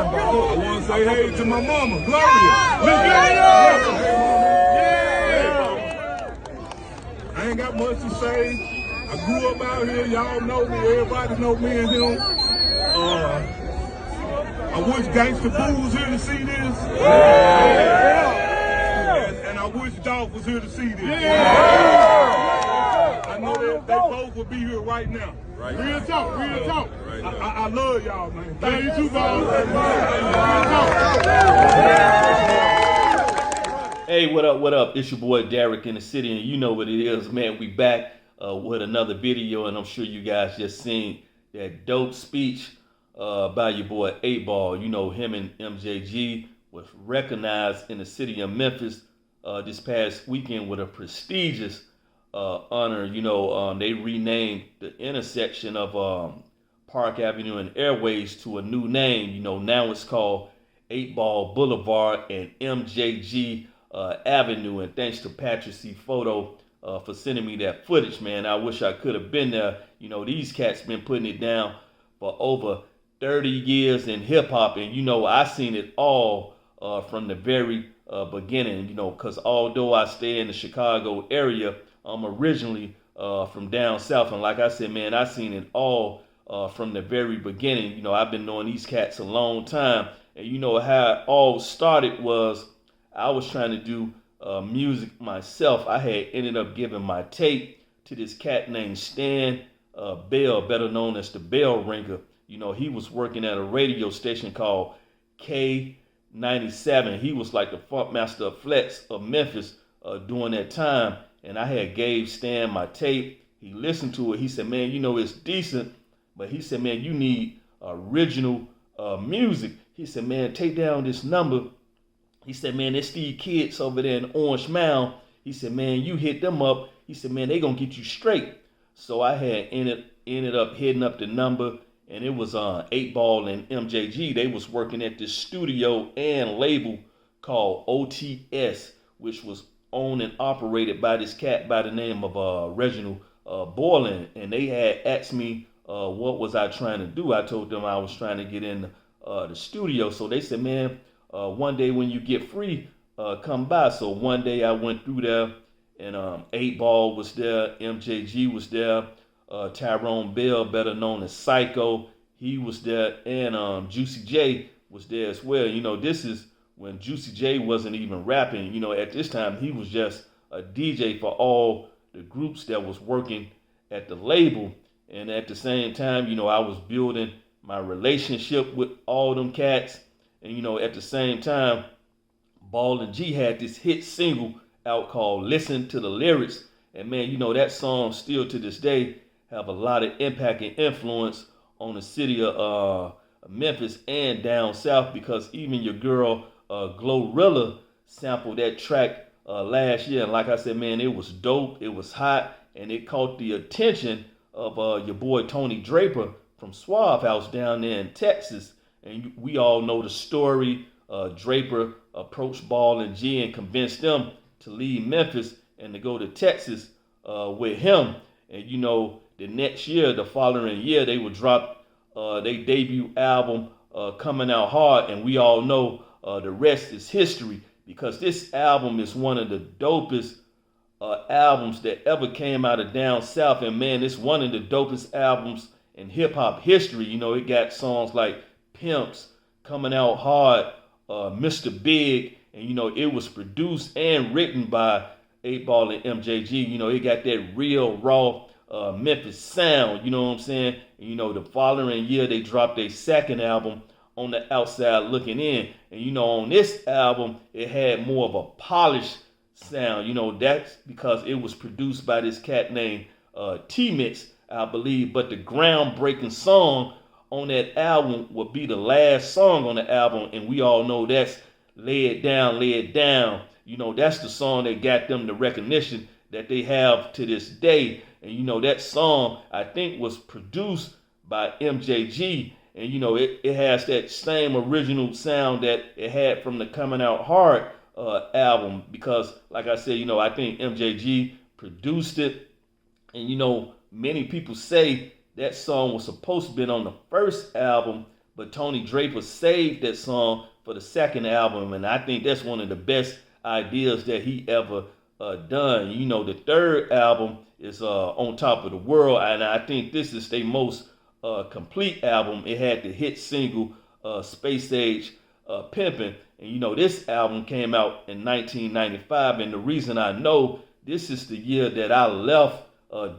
I want to say hey to my mama, Gloria. Let's get it up. Yeah. I ain't got much to say. I grew up out here. Y'all know me. Everybody know me and him. I wish Gangsta Boo was here to see this. And I wish Dolph was here to see this. I know that they both will be here right now. Real talk, real talk. I love y'all, man. Thank you too, Hey, what up, what up? It's your boy Derek in the city, and you know what it is, man. We back with another video, and I'm sure you guys just seen that dope speech by your boy 8Ball. You know, him and MJG was recognized in the city of Memphis this past weekend with a prestigious honor. You know, they renamed the intersection of Park Avenue and Airways to a new name. You know, now it's called 8Ball Boulevard and MJG Avenue. And thanks to Patrick C. Photo for sending me that footage, man. I wish I could have been there. You know, these cats been putting it down for over 30 years in hip hop, and you know, I seen it all from the very beginning. You know, because although I stay in the Chicago area, I'm originally from down south, and like I said, man, I seen it all from the very beginning. You know, I've been knowing these cats a long time, and you know how it all started was I was trying to do music myself. I had ended up giving my tape to this cat named Stan Bell, better known as the Bell Ringer. You know, he was working at a radio station called K97. He was like the funk master of Flex of Memphis during that time. And I had gave Stan my tape. He listened to it. He said, man, you know, it's decent. But he said, man, you need original music. He said, man, take down this number. He said, man, there's these kids over there in Orange Mound. He said, man, you hit them up. He said, man, they going to get you straight. So I had ended up hitting up the number. And it was 8Ball and MJG. They was working at this studio and label called OTS, which was owned and operated by this cat by the name of Reginald Borland. And they had asked me what was I trying to do. I told them I was trying to get in the studio. So they said, man, one day when you get free, come by. So one day I went through there, and 8Ball was there, MJG was there. Tyrone Bell, better known as Psycho, he was there, and Juicy J was there as well. You know, this is when Juicy J wasn't even rapping. You know, at this time, he was just a DJ for all the groups that was working at the label. And at the same time, you know, I was building my relationship with all them cats. And, you know, at the same time, Ball and G had this hit single out called Listen to the Lyrics. And, man, you know, that song still to this day have a lot of impact and influence on the city of Memphis and down south, because even your girl Glorilla sampled that track last year. And like I said, man, it was dope, it was hot, and it caught the attention of your boy Tony Draper from Suave House down there in Texas. And we all know the story. Draper approached Ball and G and convinced them to leave Memphis and to go to Texas with him. And you know, the next year, the following year, they would drop their debut album, Coming Out Hard, and we all know the rest is history, because this album is one of the dopest albums that ever came out of down south, and man, it's one of the dopest albums in hip-hop history. You know, it got songs like Pimps, Coming Out Hard, Mr. Big, and you know, it was produced and written by 8Ball and MJG. You know, it got that real raw Memphis sound, you know what I'm saying? And, you know, the following year they dropped their second album, On the Outside Looking In. And, you know, on this album, it had more of a polished sound. You know, that's because it was produced by this cat named T-Mix, I believe. But the groundbreaking song on that album would be the last song on the album. And we all know that's Lay It Down, Lay It Down. You know, that's the song that got them the recognition that they have to this day. And, you know, that song, I think, was produced by MJG. And, you know, it has that same original sound that it had from the Coming Out Hard album. Because, like I said, you know, I think MJG produced it. And, you know, many people say that song was supposed to be on the first album, but Tony Draper saved that song for the second album, and I think that's one of the best ideas that he ever done. You know, the third album is On Top of the World, and I think this is their most complete album. It had the hit single Space Age Pimpin', and you know, this album came out in 1995, and the reason I know this is the year that I left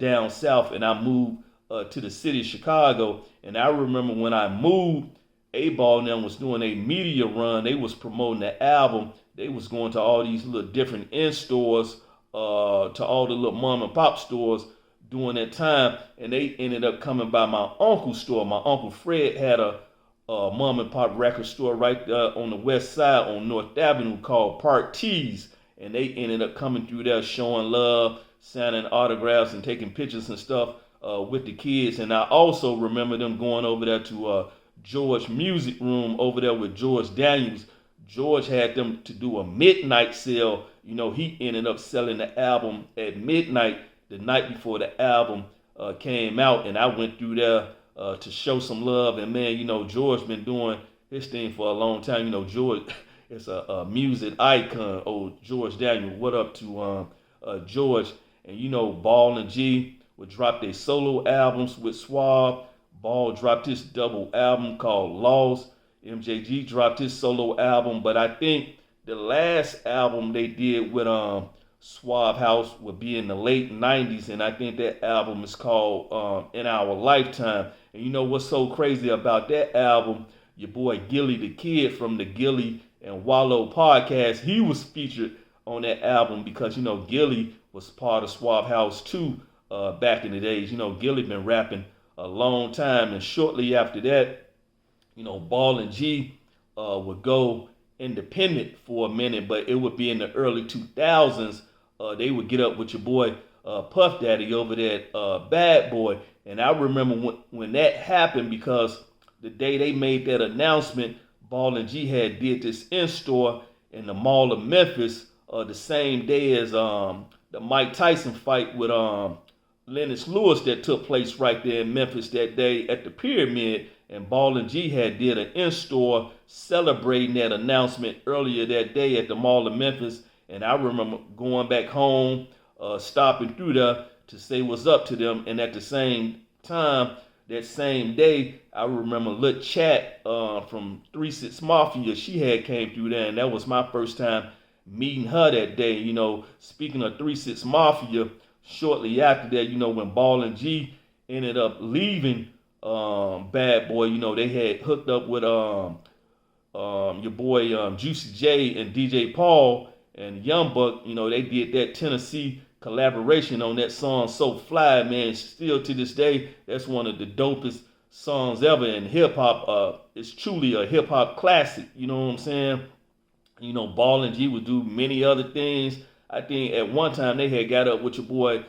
down south and I moved to the city of Chicago. And I remember when I moved, 8Ball and them was doing a media run. They was promoting the album. They was going to all these little different in-stores, to all the little mom and pop stores during that time. And they ended up coming by my uncle's store. My Uncle Fred had a mom and pop record store right there on the west side on North Avenue called Park Tees. And they ended up coming through there showing love, signing autographs and taking pictures and stuff with the kids. And I also remember them going over there to George Music Room over there with George Daniels. George had them to do a midnight sale. You know, he ended up selling the album at midnight the night before the album came out. And I went through there to show some love. And man, you know, George been doing his thing for a long time. You know, George is a music icon. Oh, George Daniel, what up to George? And you know, Ball and G would drop their solo albums with Suave. Ball dropped his double album called Lost. MJG dropped his solo album. But I think the last album they did with Suave House would be in the late 90s. And I think that album is called In Our Lifetime. And you know what's so crazy about that album? Your boy Gilly the Kid from the Gilly and Wallow podcast, he was featured on that album because, you know, Gilly was part of Suave House too back in the days. You know, Gilly been rapping a long time, and shortly after that, you know, Ball and G would go independent for a minute, but it would be in the early 2000s. They would get up with your boy Puff Daddy over there at Bad Boy. And I remember when that happened, because the day they made that announcement, Ball and G had did this in-store in the Mall of Memphis the same day as the Mike Tyson fight with Lennox Lewis that took place right there in Memphis that day at the Pyramid. And Ball and G had did an in-store celebrating that announcement earlier that day at the Mall of Memphis. And I remember going back home, stopping through there to say what's up to them. And at the same time, that same day, I remember Lil Chat from 3 6 Mafia. She had came through there, and that was my first time meeting her that day. You know, speaking of 3 6 Mafia, shortly after that, you know, when Ball and G ended up leaving Bad Boy, you know, they had hooked up with your boy Juicy J and DJ Paul and Young Buck. You know, they did that Tennessee collaboration on that song So Fly, man. Still to this day, that's one of the dopest songs ever in hip hop. It's truly a hip hop classic, you know what I'm saying? You know, Ball and G would do many other things. I think at one time they had got up with your boy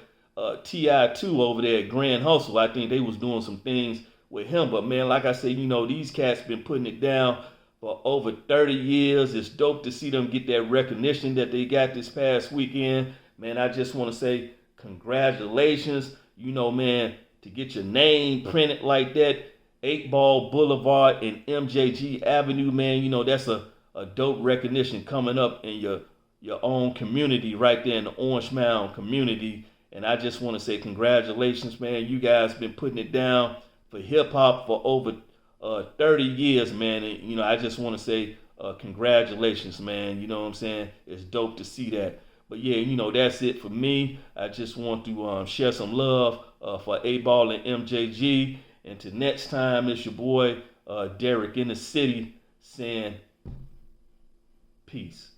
T.I. 2 over there at Grand Hustle. I think they was doing some things with him. But man, like I said, you know, these cats been putting it down for over 30 years. It's dope to see them get that recognition that they got this past weekend. Man, I just want to say congratulations. You know, man, to get your name printed like that, 8Ball Boulevard and MJG Avenue, man, you know, that's a dope recognition coming up in your own community right there in the Orange Mound community. And I just want to say congratulations, man. You guys been putting it down for hip-hop for over 30 years, man. And, you know, I just want to say congratulations, man. You know what I'm saying? It's dope to see that. But yeah, you know, that's it for me. I just want to share some love for 8Ball and MJG. And till next time, it's your boy Derek in the city saying peace.